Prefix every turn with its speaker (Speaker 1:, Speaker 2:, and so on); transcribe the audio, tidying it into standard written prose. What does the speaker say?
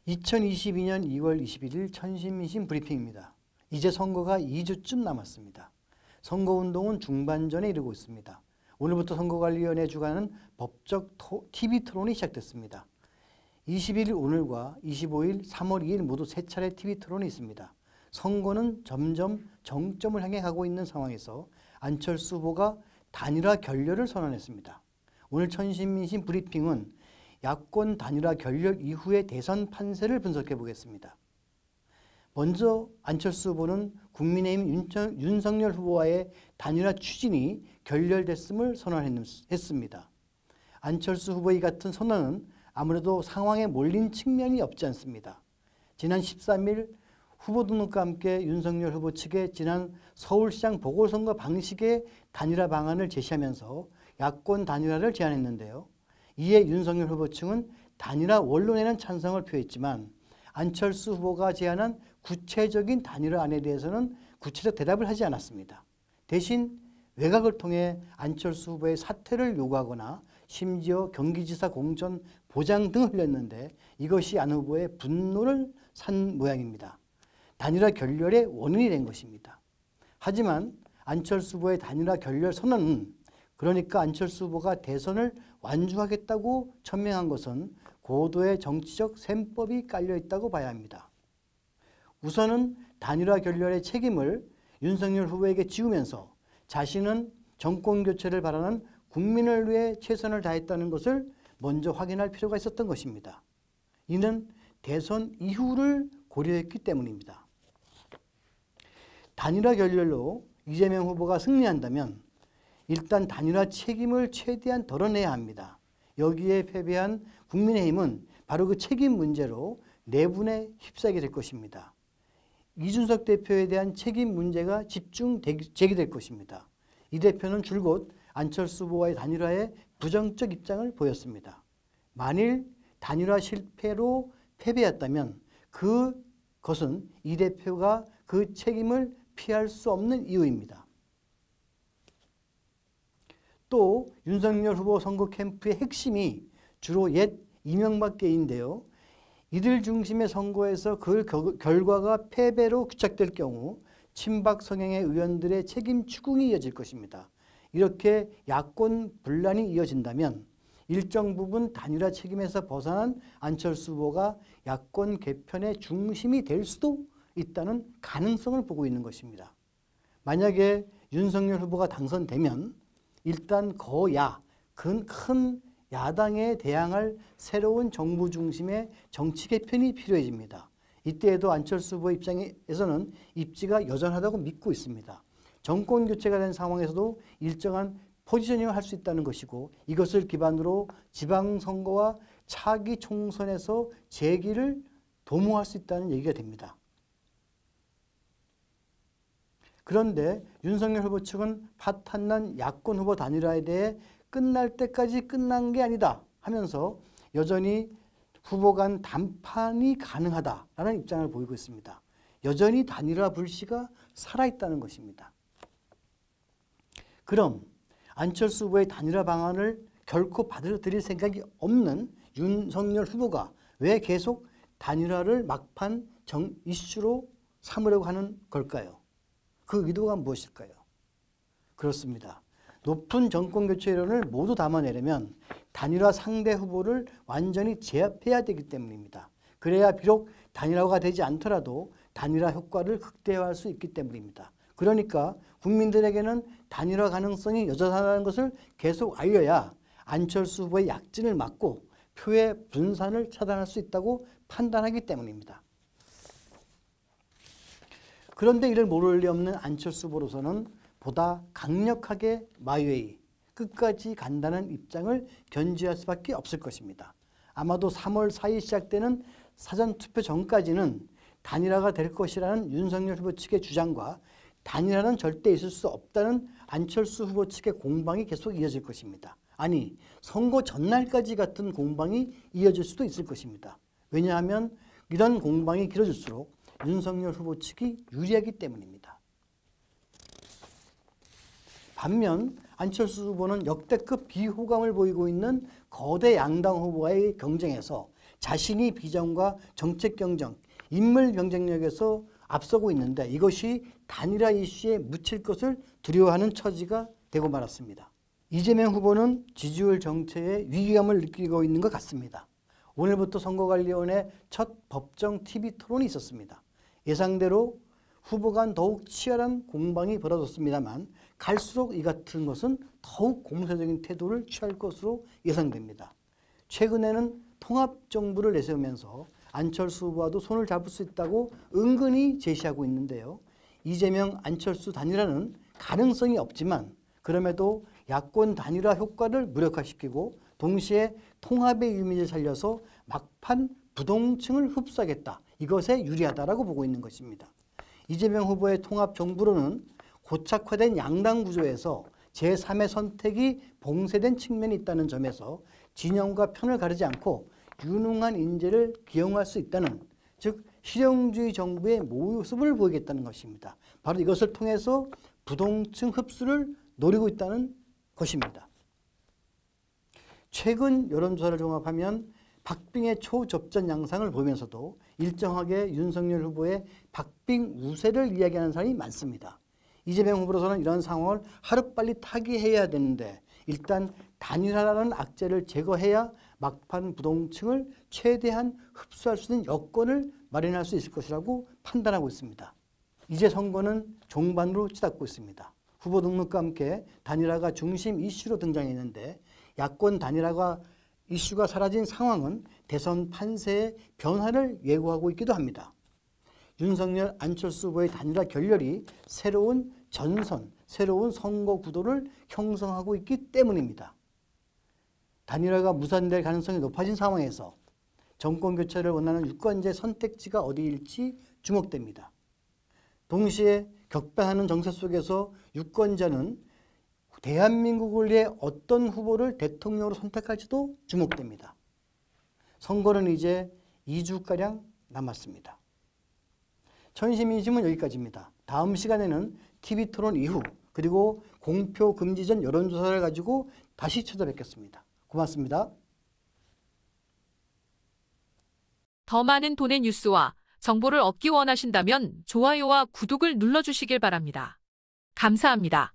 Speaker 1: 2022년 2월 21일 천신민심 브리핑입니다. 이제 선거가 2주쯤 남았습니다. 선거운동은 중반전에 이르고 있습니다. 오늘부터 선거관리위원회 주관하는 법적 TV 토론이 시작됐습니다. 21일 오늘과 25일 3월 2일 모두 3차례 TV 토론이 있습니다. 선거는 점점 정점을 향해 가고 있는 상황에서 안철수 후보가 단일화 결렬을 선언했습니다. 오늘 천신민심 브리핑은 야권 단일화 결렬 이후의 대선 판세를 분석해 보겠습니다. 먼저 안철수 후보는 국민의힘 윤석열 후보와의 단일화 추진이 결렬됐음을 선언했습니다. 안철수 후보의 같은 선언은 아무래도 상황에 몰린 측면이 없지 않습니다. 지난 13일 후보 등록과 함께 윤석열 후보 측에 지난 서울시장 보궐선거 방식의 단일화 방안을 제시하면서 야권 단일화를 제안했는데요. 이에 윤석열 후보 측은 단일화 원론에는 찬성을 표했지만 안철수 후보가 제안한 구체적인 단일화안에 대해서는 구체적 대답을 하지 않았습니다. 대신 외곽을 통해 안철수 후보의 사퇴를 요구하거나 심지어 경기지사 공천 보장 등을 흘렸는데 이것이 안 후보의 분노를 산 모양입니다. 단일화 결렬의 원인이 된 것입니다. 하지만 안철수 후보의 단일화 결렬 선언은 그러니까 안철수 후보가 대선을 완주하겠다고 천명한 것은 고도의 정치적 셈법이 깔려있다고 봐야 합니다. 우선은 단일화 결렬의 책임을 윤석열 후보에게 지우면서 자신은 정권교체를 바라는 국민을 위해 최선을 다했다는 것을 먼저 확인할 필요가 있었던 것입니다. 이는 대선 이후를 고려했기 때문입니다. 단일화 결렬로 이재명 후보가 승리한다면 일단 단일화 책임을 최대한 덜어내야 합니다. 여기에 패배한 국민의힘은 바로 그 책임 문제로 내분에 휩싸이게 될 것입니다. 이준석 대표에 대한 책임 문제가 집중 제기될 것입니다. 이 대표는 줄곧 안철수 후보와의 단일화에 부정적 입장을 보였습니다. 만일 단일화 실패로 패배했다면 그것은 이 대표가 그 책임을 피할 수 없는 이유입니다. 또 윤석열 후보 선거 캠프의 핵심이 주로 옛 이명박계인데요. 이들 중심의 선거에서 그 결과가 패배로 귀착될 경우 친박 성향의 의원들의 책임 추궁이 이어질 것입니다. 이렇게 야권 분란이 이어진다면 일정 부분 단일화 책임에서 벗어난 안철수 후보가 야권 개편의 중심이 될 수도 있다는 가능성을 보고 있는 것입니다. 만약에 윤석열 후보가 당선되면 일단 거야, 큰 야당에 대항할 새로운 정부 중심의 정치 개편이 필요해집니다. 이때에도 안철수 후보 입장에서는 입지가 여전하다고 믿고 있습니다. 정권 교체가 된 상황에서도 일정한 포지셔닝을 할 수 있다는 것이고 이것을 기반으로 지방선거와 차기 총선에서 재기를 도모할 수 있다는 얘기가 됩니다. 그런데 윤석열 후보 측은 파탄난 야권 후보 단일화에 대해 끝날 때까지 끝난 게 아니다 하면서 여전히 후보 간 담판이 가능하다라는 입장을 보이고 있습니다. 여전히 단일화 불씨가 살아있다는 것입니다. 그럼 안철수 후보의 단일화 방안을 결코 받아들일 생각이 없는 윤석열 후보가 왜 계속 단일화를 막판 이슈로 삼으려고 하는 걸까요? 그 의도가 무엇일까요? 그렇습니다. 높은 정권교체 이론을 모두 담아내려면 단일화 상대 후보를 완전히 제압해야 되기 때문입니다. 그래야 비록 단일화가 되지 않더라도 단일화 효과를 극대화할 수 있기 때문입니다. 그러니까 국민들에게는 단일화 가능성이 여전하다는 것을 계속 알려야 안철수 후보의 약진을 막고 표의 분산을 차단할 수 있다고 판단하기 때문입니다. 그런데 이를 모를 리 없는 안철수 후보로서는 보다 강력하게 마이웨이, 끝까지 간다는 입장을 견지할 수밖에 없을 것입니다. 아마도 3월 4일 시작되는 사전투표 전까지는 단일화가 될 것이라는 윤석열 후보 측의 주장과 단일화는 절대 있을 수 없다는 안철수 후보 측의 공방이 계속 이어질 것입니다. 아니, 선거 전날까지 같은 공방이 이어질 수도 있을 것입니다. 왜냐하면 이런 공방이 길어질수록 윤석열 후보 측이 유리하기 때문입니다. 반면 안철수 후보는 역대급 비호감을 보이고 있는 거대 양당 후보와의 경쟁에서 자신이 비전과 정책 경쟁, 인물 경쟁력에서 앞서고 있는데 이것이 단일화 이슈에 묻힐 것을 두려워하는 처지가 되고 말았습니다. 이재명 후보는 지지율 정체에 위기감을 느끼고 있는 것 같습니다. 오늘부터 선거관리위원회 첫 법정 TV 토론이 있었습니다. 예상대로 후보 간 더욱 치열한 공방이 벌어졌습니다만 갈수록 이 같은 것은 더욱 공세적인 태도를 취할 것으로 예상됩니다. 최근에는 통합정부를 내세우면서 안철수 후보와도 손을 잡을 수 있다고 은근히 제시하고 있는데요. 이재명, 안철수 단일화는 가능성이 없지만 그럼에도 야권 단일화 효과를 무력화시키고 동시에 통합의 이미지를 살려서 막판 부동층을 흡수하겠다. 이것에 유리하다라고 보고 있는 것입니다. 이재명 후보의 통합정부로는 고착화된 양당 구조에서 제3의 선택이 봉쇄된 측면이 있다는 점에서 진영과 편을 가르지 않고 유능한 인재를 기용할 수 있다는, 즉 실용주의 정부의 모습을 보이겠다는 것입니다. 바로 이것을 통해서 부동층 흡수를 노리고 있다는 것입니다. 최근 여론조사를 종합하면 박빙의 초접전 양상을 보면서도 일정하게 윤석열 후보의 박빙 우세를 이야기하는 사람이 많습니다. 이재명 후보로서는 이런 상황을 하루빨리 타개해야 되는데 일단 단일화라는 악재를 제거해야 막판 부동층을 최대한 흡수할 수 있는 여건을 마련할 수 있을 것이라고 판단하고 있습니다. 이제 선거는 종반으로 치닫고 있습니다. 후보 등록과 함께 단일화가 중심 이슈로 등장했는데 야권 단일화가 이슈가 사라진 상황은 대선 판세의 변화를 예고하고 있기도 합니다. 윤석열, 안철수 후보의 단일화 결렬이 새로운 전선, 새로운 선거 구도를 형성하고 있기 때문입니다. 단일화가 무산될 가능성이 높아진 상황에서 정권 교체를 원하는 유권자의 선택지가 어디일지 주목됩니다. 동시에 격변하는 정세 속에서 유권자는 대한민국을 위해 어떤 후보를 대통령으로 선택할지도 주목됩니다. 선거는 이제 2주가량 남았습니다. 천시민심은 여기까지입니다. 다음 시간에는 TV토론 이후 그리고 공표 금지 전 여론조사를 가지고 다시 찾아뵙겠습니다. 고맙습니다.
Speaker 2: 더 많은 돈의 뉴스와 정보를 얻기 원하신다면 좋아요와 구독을 눌러주시길 바랍니다. 감사합니다.